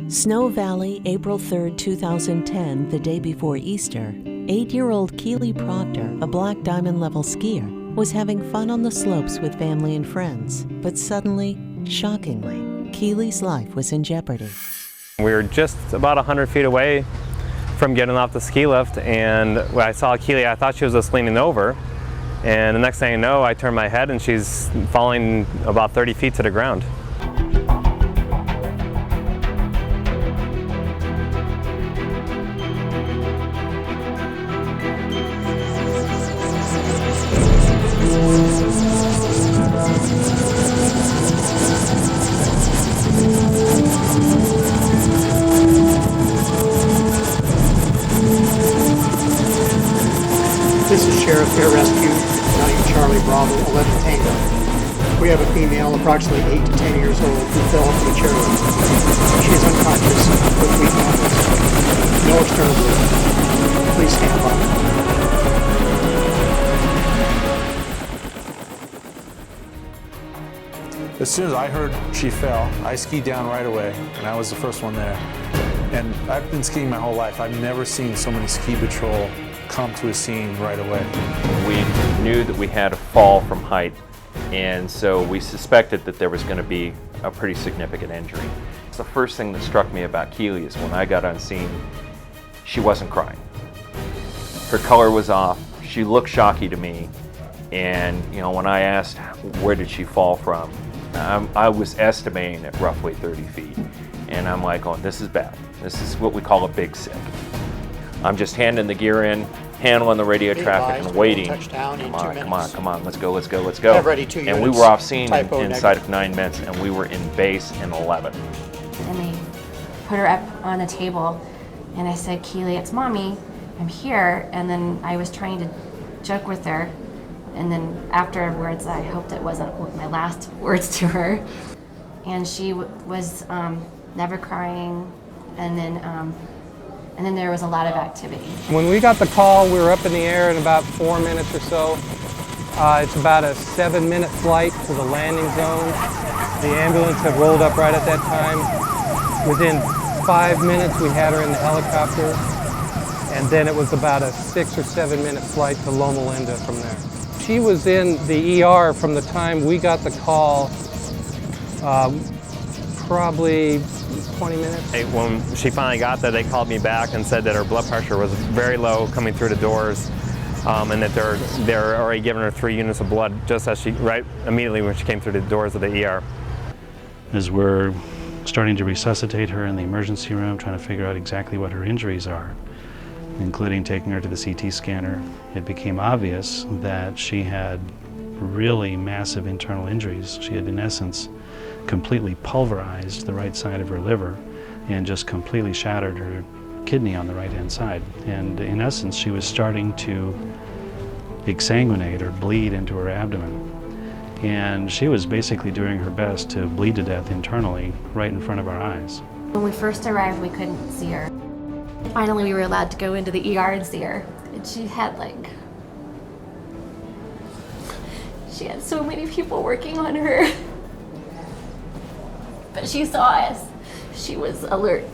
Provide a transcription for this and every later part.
Snow Valley, April 3, 2010, the day before Easter, 8-year-old Keeley Proctor, a black diamond level skier, was having fun on the slopes with family and friends. But suddenly, shockingly, Keeley's life was in jeopardy. We were just about 100 feet away from getting off the ski lift, and when I saw Keeley, I thought she was just leaning over. And the next thing I know, I turn my head and she's falling about 30 feet to the ground. This is Sheriff Air Rescue, County Charlie Bravo 11 Tango. We have a female approximately 8 to 10 years old who fell from a chairlift. She is unconscious with weak vitals. No external bleeding. Please stand by. As soon as I heard she fell, I skied down right away, and I was the first one there. And I've been skiing my whole life. I've never seen so many ski patrol come to a scene right away. We knew that we had a fall from height, and so we suspected that there was going to be a pretty significant injury. The first thing that struck me about Keeley is when I got on scene, she wasn't crying. Her color was off, she looked shocky to me, and when I asked where did she fall from, I was estimating at roughly 30 feet. And I'm like, oh, this is bad. This is what we call a big sick. I'm just handing the gear in, handling the radio traffic, and waiting. Come on, let's go. And we were off scene inside of 9 minutes, and we were in base in 11. And they put her up on the table, and I said, Keeley, it's Mommy, I'm here. And then I was trying to joke with her, and then afterwards, I hoped it wasn't my last words to her. And she was never crying, and then there was a lot of activity. When we got the call, we were up in the air in about 4 minutes or so. It's about a 7-minute flight to the landing zone. The ambulance had rolled up right at that time. Within 5 minutes, we had her in the helicopter, and then it was about a 6 or 7 minute flight to Loma Linda from there. She was in the ER from the time we got the call, probably 20 minutes. When she finally got there, they called me back and said that her blood pressure was very low coming through the doors, and that they're already giving her 3 units of blood just as right immediately when she came through the doors of the ER. As we're starting to resuscitate her in the emergency room, trying to figure out exactly what her injuries are, including taking her to the CT scanner, it became obvious that she had really massive internal injuries. She had, in essence, completely pulverized the right side of her liver and just completely shattered her kidney on the right-hand side. And in essence, she was starting to exsanguinate or bleed into her abdomen. And she was basically doing her best to bleed to death internally right in front of our eyes. When we first arrived, we couldn't see her. Finally, we were allowed to go into the ER and see her. And she had so many people working on her. But she saw us. She was alert.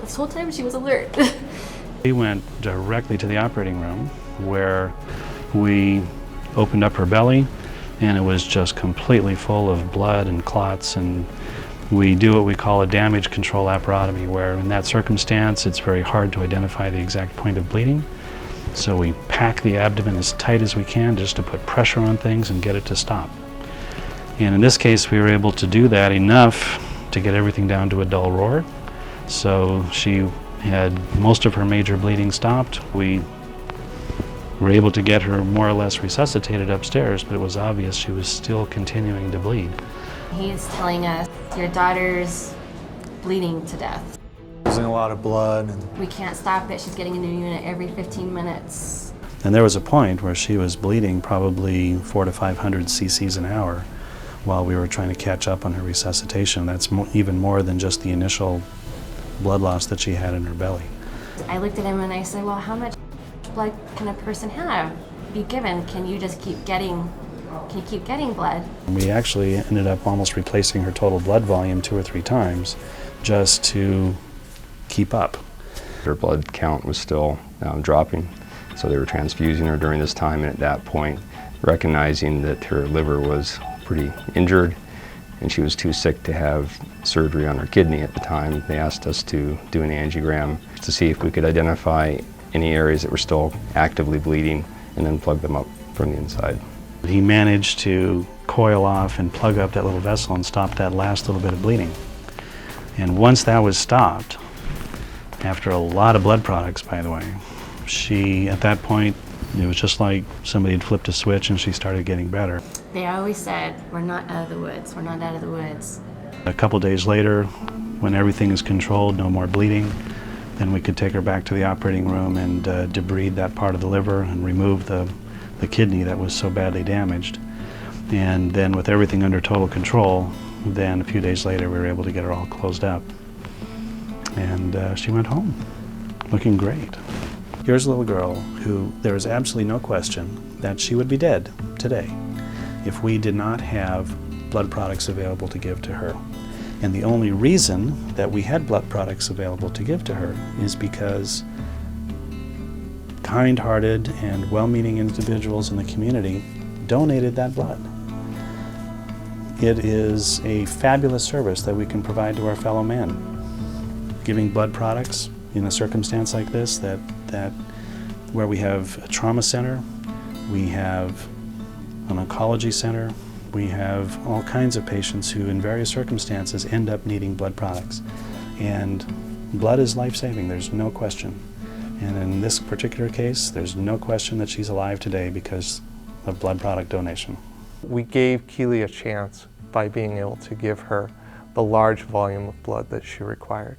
This whole time she was alert. We went directly to the operating room where we opened up her belly, and it was just completely full of blood and clots, and we do what we call a damage control laparotomy, where in that circumstance it's very hard to identify the exact point of bleeding. So we pack the abdomen as tight as we can just to put pressure on things and get it to stop. And in this case, we were able to do that enough to get everything down to a dull roar. So she had most of her major bleeding stopped. We were able to get her more or less resuscitated upstairs, but it was obvious she was still continuing to bleed. He's telling us, your daughter's bleeding to death. Losing a lot of blood. We can't stop it. She's getting a new unit every 15 minutes. And there was a point where she was bleeding probably 400 to 500 cc's an hour while we were trying to catch up on her resuscitation. That's even more than just the initial blood loss that she had in her belly. I looked at him and I said, well, how much blood can a person be given? Can you keep getting blood? We actually ended up almost replacing her total blood volume 2 or 3 times just to keep up. Her blood count was still dropping, so they were transfusing her during this time, and at that point, recognizing that her liver was pretty injured and she was too sick to have surgery on her kidney at the time, they asked us to do an angiogram to see if we could identify any areas that were still actively bleeding and then plug them up from the inside. He managed to coil off and plug up that little vessel and stop that last little bit of bleeding. And once that was stopped, after a lot of blood products, by the way, she, at that point, it was just like somebody had flipped a switch and she started getting better. They always said, we're not out of the woods, we're not out of the woods. A couple days later, when everything is controlled, no more bleeding, then we could take her back to the operating room and debride that part of the liver and remove the kidney that was so badly damaged. And then with everything under total control, then a few days later we were able to get her all closed up. And she went home, looking great. Here's a little girl who there is absolutely no question that she would be dead today if we did not have blood products available to give to her. And the only reason that we had blood products available to give to her is because kind-hearted and well-meaning individuals in the community donated that blood. It is a fabulous service that we can provide to our fellow man. Giving blood products in a circumstance like this, where we have a trauma center, we have an oncology center, we have all kinds of patients who in various circumstances end up needing blood products. And blood is life-saving, there's no question. And in this particular case, there's no question that she's alive today because of blood product donation. We gave Keeley a chance by being able to give her the large volume of blood that she required.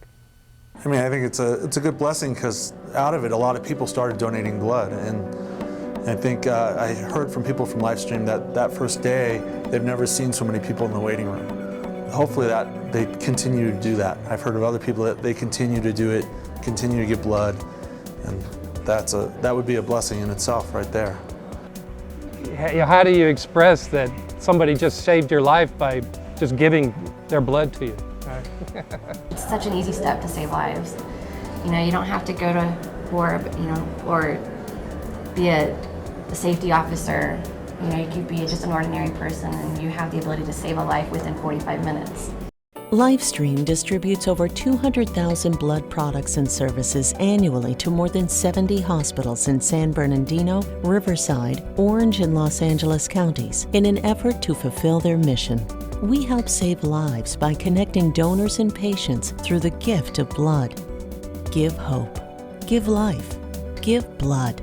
I mean, I think it's a good blessing because out of it, a lot of people started donating blood. And I think I heard from people from LifeStream that first day, they've never seen so many people in the waiting room. Hopefully that they continue to do that. I've heard of other people that they continue to do it, continue to give blood, and that would be a blessing in itself right there. How do you express that somebody just saved your life by just giving their blood to you? It's such an easy step to save lives. You know, you don't have to go to war, or be a safety officer. You know, you could be just an ordinary person and you have the ability to save a life within 45 minutes. LifeStream distributes over 200,000 blood products and services annually to more than 70 hospitals in San Bernardino, Riverside, Orange, and Los Angeles counties in an effort to fulfill their mission. We help save lives by connecting donors and patients through the gift of blood. Give hope. Give life. Give blood.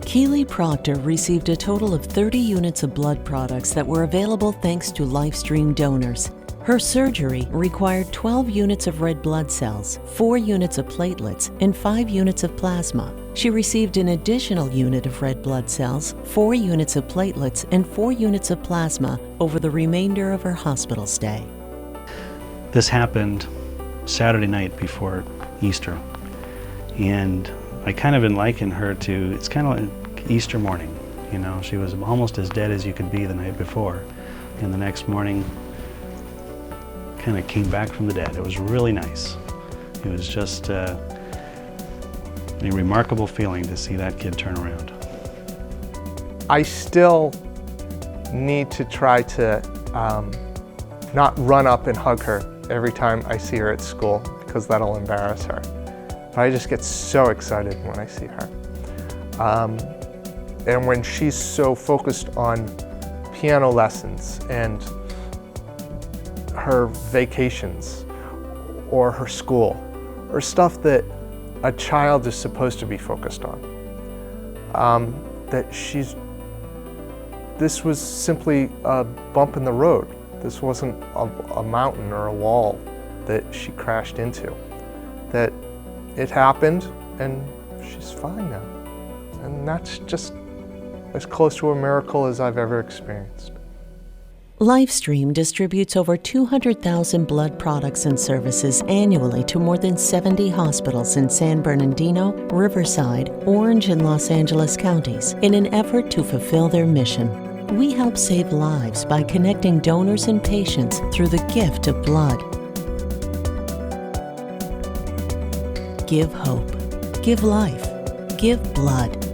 Keeley Proctor received a total of 30 units of blood products that were available thanks to LifeStream donors. Her surgery required 12 units of red blood cells, 4 units of platelets, and 5 units of plasma. She received an additional unit of red blood cells, 4 units of platelets, and 4 units of plasma over the remainder of her hospital stay. This happened Saturday night before Easter, and I kind of been likened her to, it's kind of like Easter morning. You know, she was almost as dead as you could be the night before, and the next morning kind of came back from the dead. It was really nice. It was just a remarkable feeling to see that kid turn around. I still need to try to not run up and hug her every time I see her at school because that'll embarrass her. But I just get so excited when I see her. And when she's so focused on piano lessons and her vacations or her school or stuff that a child is supposed to be focused on, this was simply a bump in the road. This wasn't a mountain or a wall that she crashed into. That it happened and she's fine now. And that's just as close to a miracle as I've ever experienced. LifeStream distributes over 200,000 blood products and services annually to more than 70 hospitals in San Bernardino, Riverside, Orange, and Los Angeles counties in an effort to fulfill their mission. We help save lives by connecting donors and patients through the gift of blood. Give hope. Give life. Give blood.